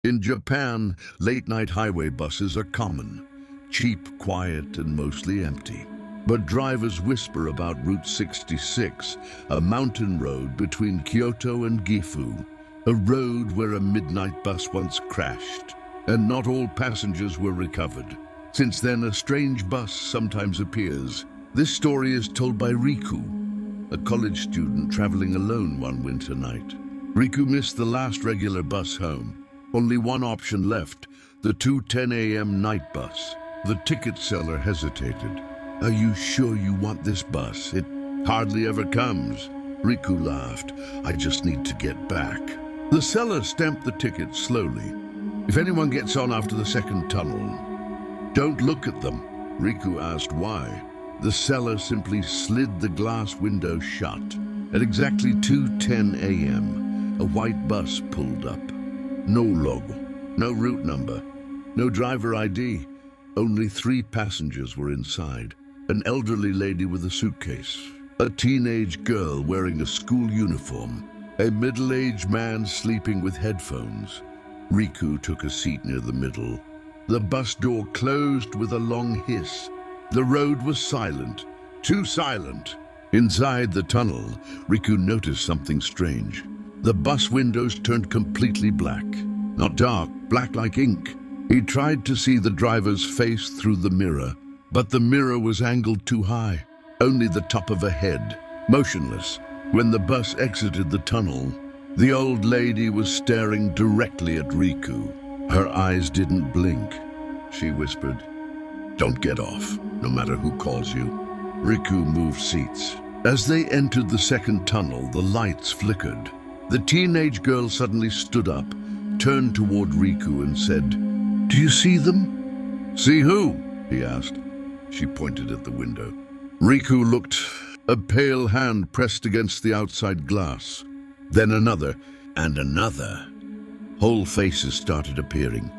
In Japan, late-night highway buses are common. Cheap, quiet, and mostly empty. But drivers whisper about Route 66, a mountain road between Kyoto and Gifu, a road where a midnight bus once crashed, and not all passengers were recovered. Since then, a strange bus sometimes appears. This story is told by Riku, a college student traveling alone one winter night. Riku missed the last regular bus home. Only one option left, the 2:10 a.m. night bus. The ticket seller hesitated. "Are you sure you want this bus? It hardly ever comes." Riku laughed. "I just need to get back." The seller stamped the ticket slowly. "If anyone gets on after the second tunnel, don't look at them." Riku asked why. The seller simply slid the glass window shut. At exactly 2:10 a.m., a white bus pulled up. No logo, no route number, no driver ID. Only 3 passengers were inside. An elderly lady with a suitcase, a teenage girl wearing a school uniform, a middle-aged man sleeping with headphones. Riku took a seat near the middle. The bus door closed with a long hiss. The road was silent, too silent. Inside the tunnel, Riku noticed something strange. The bus windows turned completely black. Not dark, black like ink. He tried to see the driver's face through the mirror, but the mirror was angled too high. Only the top of a head, motionless. When the bus exited the tunnel, the old lady was staring directly at Riku. Her eyes didn't blink. She whispered, "Don't get off, no matter who calls you." Riku moved seats. As they entered the second tunnel, the lights flickered. The teenage girl suddenly stood up, turned toward Riku and said, "Do you see them?" "See who?" he asked. She pointed at the window. Riku looked, a pale hand pressed against the outside glass. Then another, and another. Whole faces started appearing.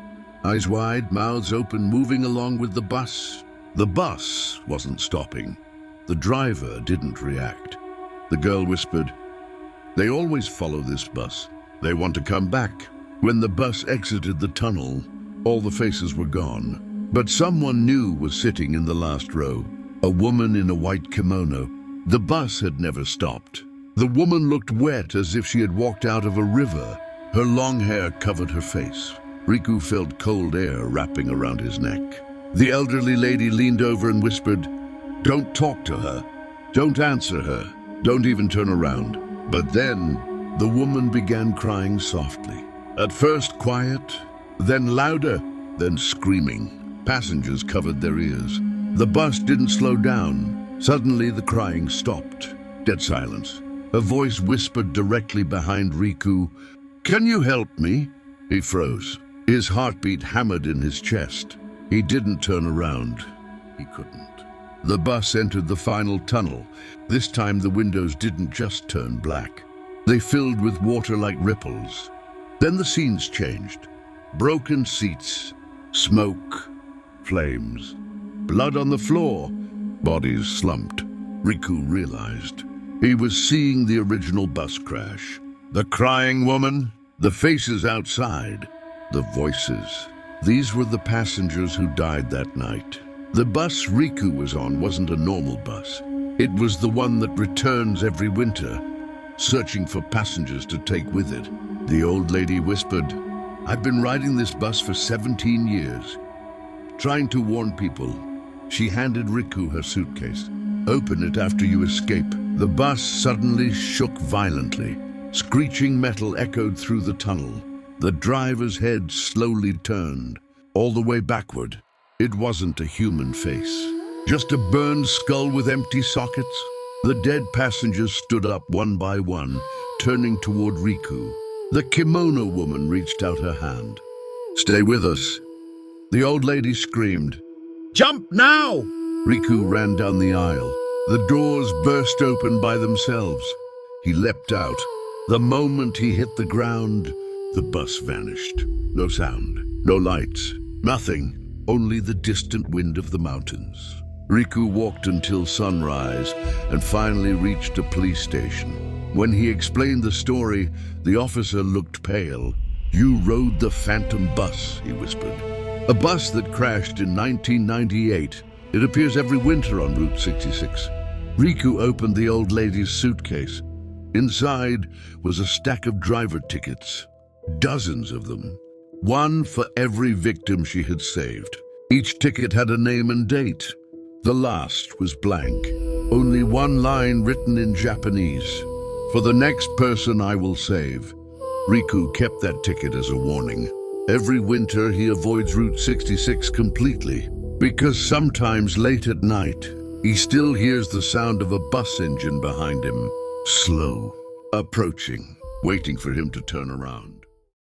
Eyes wide, mouths open, moving along with the bus. The bus wasn't stopping. The driver didn't react. The girl whispered, "They always follow this bus. They want to come back." When the bus exited the tunnel, all the faces were gone. But someone new was sitting in the last row, a woman in a white kimono. The bus had never stopped. The woman looked wet as if she had walked out of a river. Her long hair covered her face. Riku felt cold air wrapping around his neck. The elderly lady leaned over and whispered, "Don't talk to her. Don't answer her. Don't even turn around." But then, the woman began crying softly. At first quiet, then louder, then screaming. Passengers covered their ears. The bus didn't slow down. Suddenly, the crying stopped. Dead silence. A voice whispered directly behind Riku, "Can you help me?" He froze. His heartbeat hammered in his chest. He didn't turn around. He couldn't. The bus entered the final tunnel. This time the windows didn't just turn black. They filled with water like ripples. Then the scenes changed. Broken seats, smoke, flames, blood on the floor, bodies slumped. Riku realized he was seeing the original bus crash. The crying woman, the faces outside, the voices. These were the passengers who died that night. The bus Riku was on wasn't a normal bus. It was the one that returns every winter, searching for passengers to take with it. The old lady whispered, "I've been riding this bus for 17 years, trying to warn people." She handed Riku her suitcase. "Open it after you escape." The bus suddenly shook violently. Screeching metal echoed through the tunnel. The driver's head slowly turned, all the way backward. It wasn't a human face, just a burned skull with empty sockets. The dead passengers stood up one by one, turning toward Riku. The kimono woman reached out her hand. "Stay with us." The old lady screamed, "Jump now!" Riku ran down the aisle. The doors burst open by themselves. He leapt out. The moment he hit the ground, the bus vanished. No sound, no lights, nothing, only the distant wind of the mountains. Riku walked until sunrise and finally reached a police station. When he explained the story, the officer looked pale. "You rode the Phantom bus," he whispered. "A bus that crashed in 1998. It appears every winter on Route 66. Riku opened the old lady's suitcase. Inside was a stack of driver tickets. Dozens of them. One for every victim she had saved. Each ticket had a name and date. The last was blank. Only one line written in Japanese. "For the next person I will save." Riku kept that ticket as a warning. Every winter he avoids Route 66 completely, because sometimes late at night, he still hears the sound of a bus engine behind him, slow, approaching, waiting for him to turn around.